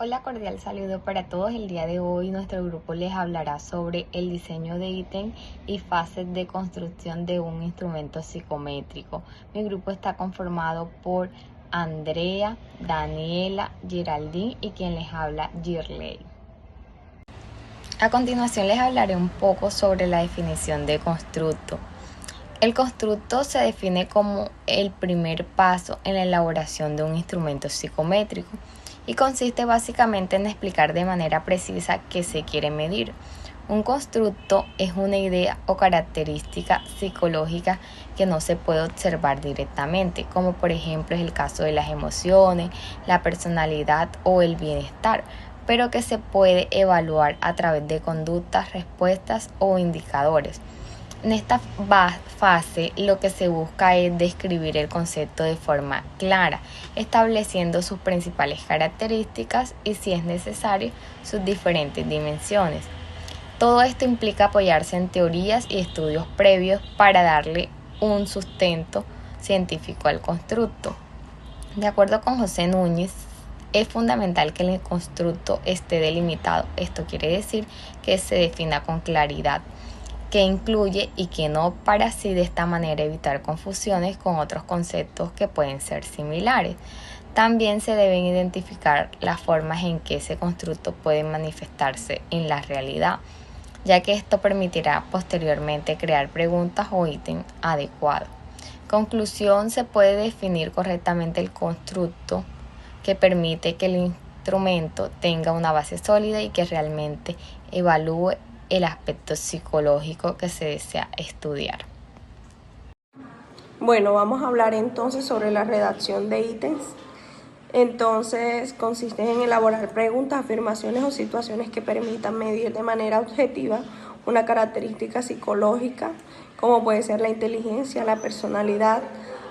Hola, cordial saludo para todos. El día de hoy nuestro grupo les hablará sobre el diseño de ítem y fases de construcción de un instrumento psicométrico. Mi grupo está conformado por Andrea, Daniela, Geraldine y quien les habla, Girley. A continuación les hablaré un poco sobre la definición de constructo. El constructo se define como el primer paso en la elaboración de un instrumento psicométrico y consiste básicamente en explicar de manera precisa qué se quiere medir. Un constructo es una idea o característica psicológica que no se puede observar directamente, como por ejemplo es el caso de las emociones, la personalidad o el bienestar, pero que se puede evaluar a través de conductas, respuestas o indicadores. En esta fase lo que se busca es describir el concepto de forma clara, estableciendo sus principales características y, si es necesario, sus diferentes dimensiones. Todo esto implica apoyarse en teorías y estudios previos para darle un sustento científico al constructo. De acuerdo con José Núñez, es fundamental que el constructo esté delimitado. Esto quiere decir que se defina con claridad qué incluye y qué no, para así de esta manera evitar confusiones con otros conceptos que pueden ser similares. También se deben identificar las formas en que ese constructo puede manifestarse en la realidad, ya que esto permitirá posteriormente crear preguntas o ítems adecuados. Conclusión: se puede definir correctamente el constructo que permite que el instrumento tenga una base sólida y que realmente evalúe el aspecto psicológico que se desea estudiar. Bueno, vamos a hablar entonces sobre la redacción de ítems. Entonces, consiste en elaborar preguntas, afirmaciones o situaciones que permitan medir de manera objetiva una característica psicológica, como puede ser la inteligencia, la personalidad,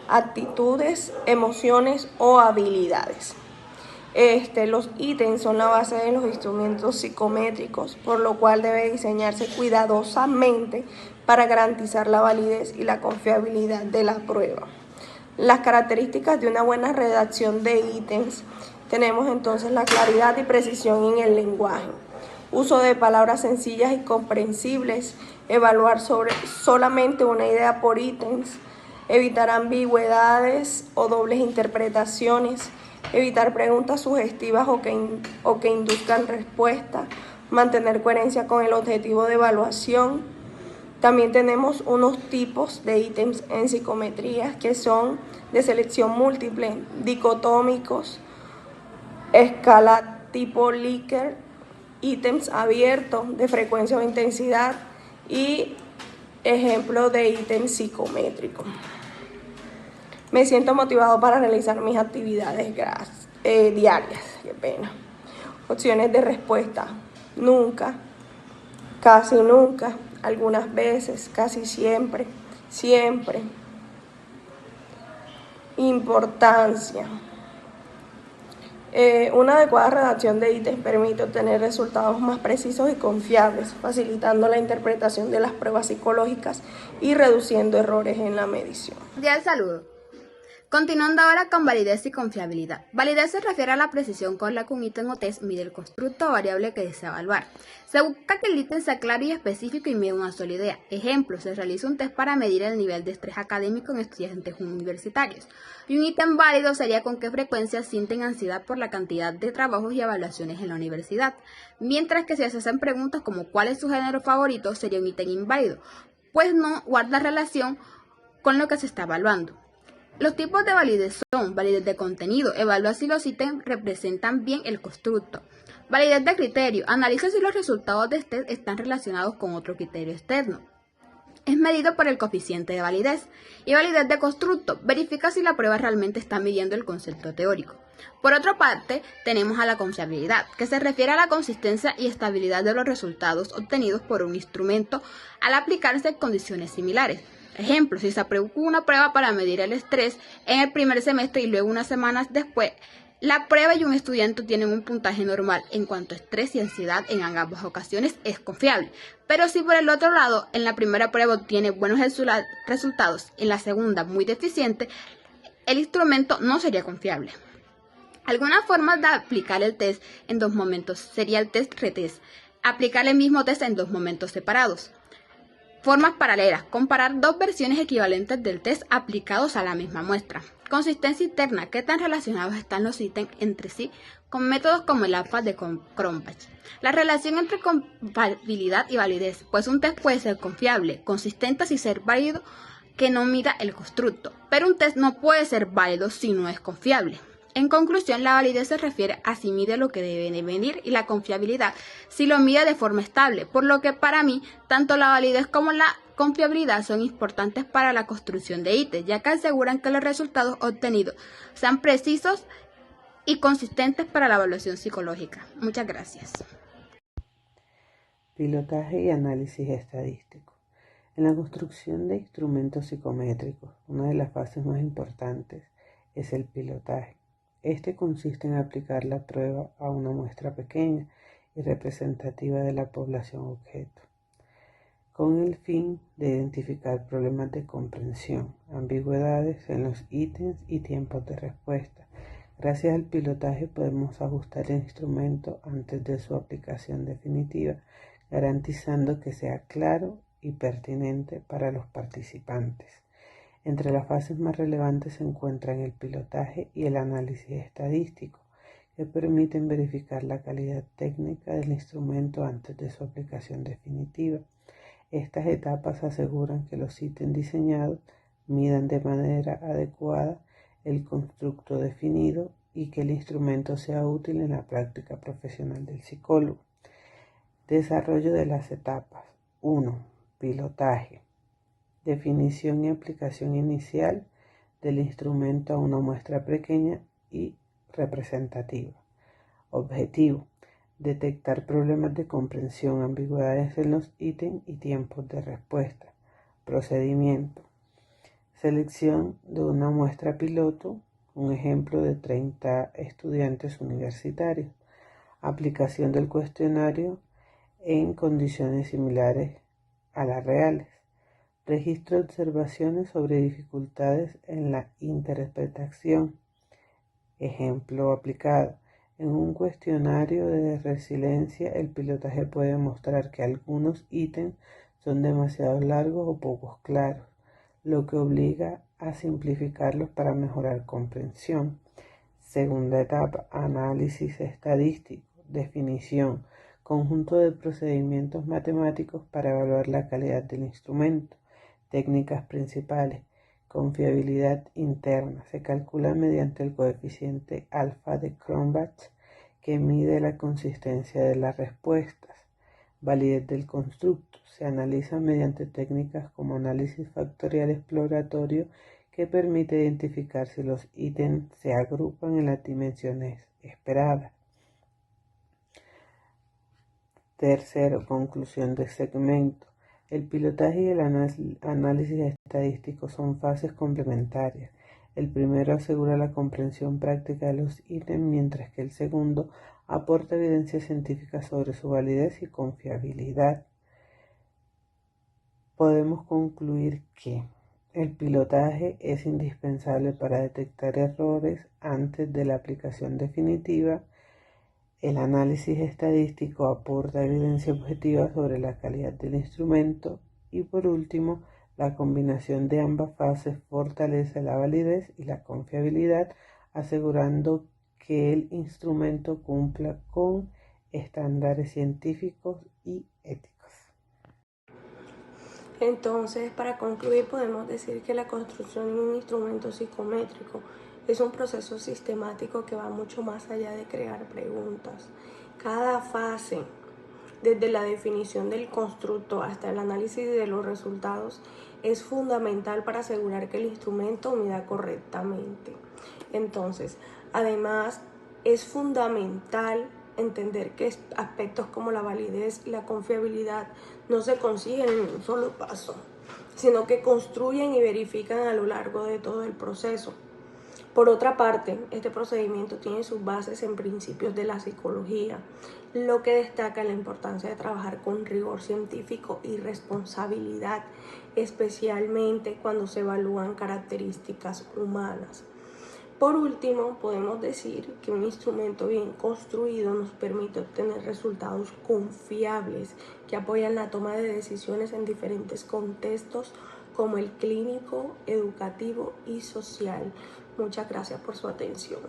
actitudes, emociones o habilidades. Los ítems son la base de los instrumentos psicométricos, por lo cual debe diseñarse cuidadosamente para garantizar la validez y la confiabilidad de la prueba. Las características de una buena redacción de ítems: tenemos entonces la claridad y precisión en el lenguaje, uso de palabras sencillas y comprensibles, evaluar solamente una idea por ítems, evitar ambigüedades o dobles interpretaciones, evitar preguntas sugestivas o que induzcan respuesta, mantener coherencia con el objetivo de evaluación. También tenemos unos tipos de ítems en psicometría que son de selección múltiple, dicotómicos, escala tipo Likert, ítems abiertos de frecuencia o intensidad y ejemplo de ítem psicométrico. Me siento motivado para realizar mis actividades diarias. Qué pena. Opciones de respuesta: nunca, casi nunca, algunas veces, casi siempre, siempre. Importancia. Una adecuada redacción de ítems permite obtener resultados más precisos y confiables, facilitando la interpretación de las pruebas psicológicas y reduciendo errores en la medición. Cordial saludo. Continuando ahora con validez y confiabilidad. Validez se refiere a la precisión con la que un ítem o test mide el constructo o variable que desea evaluar. Se busca que el ítem sea claro y específico y mida una sola idea. Ejemplo, se realiza un test para medir el nivel de estrés académico en estudiantes universitarios. Y un ítem válido sería con qué frecuencia sienten ansiedad por la cantidad de trabajos y evaluaciones en la universidad. Mientras que si se hacen preguntas como ¿cuál es su género favorito?, sería un ítem inválido, pues no guarda relación con lo que se está evaluando. Los tipos de validez son: validez de contenido, evalúa si los ítems representan bien el constructo. Validez de criterio, analiza si los resultados de este están relacionados con otro criterio externo. Es medido por el coeficiente de validez. Y validez de constructo, verifica si la prueba realmente está midiendo el concepto teórico. Por otra parte, tenemos a la confiabilidad, que se refiere a la consistencia y estabilidad de los resultados obtenidos por un instrumento al aplicarse en condiciones similares. Ejemplo, si se aplicó una prueba para medir el estrés en el primer semestre y luego unas semanas después, la prueba y un estudiante tienen un puntaje normal en cuanto a estrés y ansiedad en ambas ocasiones, es confiable. Pero si por el otro lado, en la primera prueba obtiene buenos resultados, en la segunda muy deficiente, el instrumento no sería confiable. Algunas formas de aplicar el test en dos momentos sería el test-retest, aplicar el mismo test en dos momentos separados. Formas paralelas, comparar dos versiones equivalentes del test aplicados a la misma muestra. Consistencia interna, qué tan relacionados están los ítems entre sí con métodos como el APA de Cronbach. La relación entre confiabilidad y validez, pues un test puede ser confiable, consistente y ser válido que no mida el constructo, pero un test no puede ser válido si no es confiable. En conclusión, la validez se refiere a si mide lo que debe de medir y la confiabilidad si lo mide de forma estable, por lo que para mí, tanto la validez como la confiabilidad son importantes para la construcción de ítems, ya que aseguran que los resultados obtenidos sean precisos y consistentes para la evaluación psicológica. Muchas gracias. Pilotaje y análisis estadístico. En la construcción de instrumentos psicométricos, una de las fases más importantes es el pilotaje. Este consiste en aplicar la prueba a una muestra pequeña y representativa de la población objeto, con el fin de identificar problemas de comprensión, ambigüedades en los ítems y tiempos de respuesta. Gracias al pilotaje podemos ajustar el instrumento antes de su aplicación definitiva, garantizando que sea claro y pertinente para los participantes. Entre las fases más relevantes se encuentran el pilotaje y el análisis estadístico, que permiten verificar la calidad técnica del instrumento antes de su aplicación definitiva. Estas etapas aseguran que los ítems diseñados midan de manera adecuada el constructo definido y que el instrumento sea útil en la práctica profesional del psicólogo. Desarrollo de las etapas. 1. Pilotaje. Definición y aplicación inicial del instrumento a una muestra pequeña y representativa. Objetivo: detectar problemas de comprensión, ambigüedades en los ítems y tiempos de respuesta. Procedimiento: selección de una muestra piloto, un ejemplo de 30 estudiantes universitarios. Aplicación del cuestionario en condiciones similares a las reales. Registro de observaciones sobre dificultades en la interpretación. Ejemplo aplicado. En un cuestionario de resiliencia, el pilotaje puede mostrar que algunos ítems son demasiado largos o poco claros, lo que obliga a simplificarlos para mejorar comprensión. Segunda etapa, análisis estadístico. Definición: conjunto de procedimientos matemáticos para evaluar la calidad del instrumento. Técnicas principales: confiabilidad interna. Se calcula mediante el coeficiente alfa de Cronbach, que mide la consistencia de las respuestas. Validez del constructo. Se analiza mediante técnicas como análisis factorial exploratorio, que permite identificar si los ítems se agrupan en las dimensiones esperadas. Tercero, conclusión de segmento. El pilotaje y el análisis estadístico son fases complementarias. El primero asegura la comprensión práctica de los ítems, mientras que el segundo aporta evidencia científica sobre su validez y confiabilidad. Podemos concluir que el pilotaje es indispensable para detectar errores antes de la aplicación definitiva. El análisis estadístico aporta evidencia objetiva sobre la calidad del instrumento y, por último, la combinación de ambas fases fortalece la validez y la confiabilidad, asegurando que el instrumento cumpla con estándares científicos y éticos. Entonces, para concluir, podemos decir que la construcción de un instrumento psicométrico es un proceso sistemático que va mucho más allá de crear preguntas. Cada fase, desde la definición del constructo hasta el análisis de los resultados, es fundamental para asegurar que el instrumento mida correctamente. Entonces, además, es fundamental entender que aspectos como la validez y la confiabilidad no se consiguen en un solo paso, sino que construyen y verifican a lo largo de todo el proceso. Por otra parte, este procedimiento tiene sus bases en principios de la psicología, lo que destaca la importancia de trabajar con rigor científico y responsabilidad, especialmente cuando se evalúan características humanas. Por último, podemos decir que un instrumento bien construido nos permite obtener resultados confiables que apoyan la toma de decisiones en diferentes contextos como el clínico, educativo y social. Muchas gracias por su atención.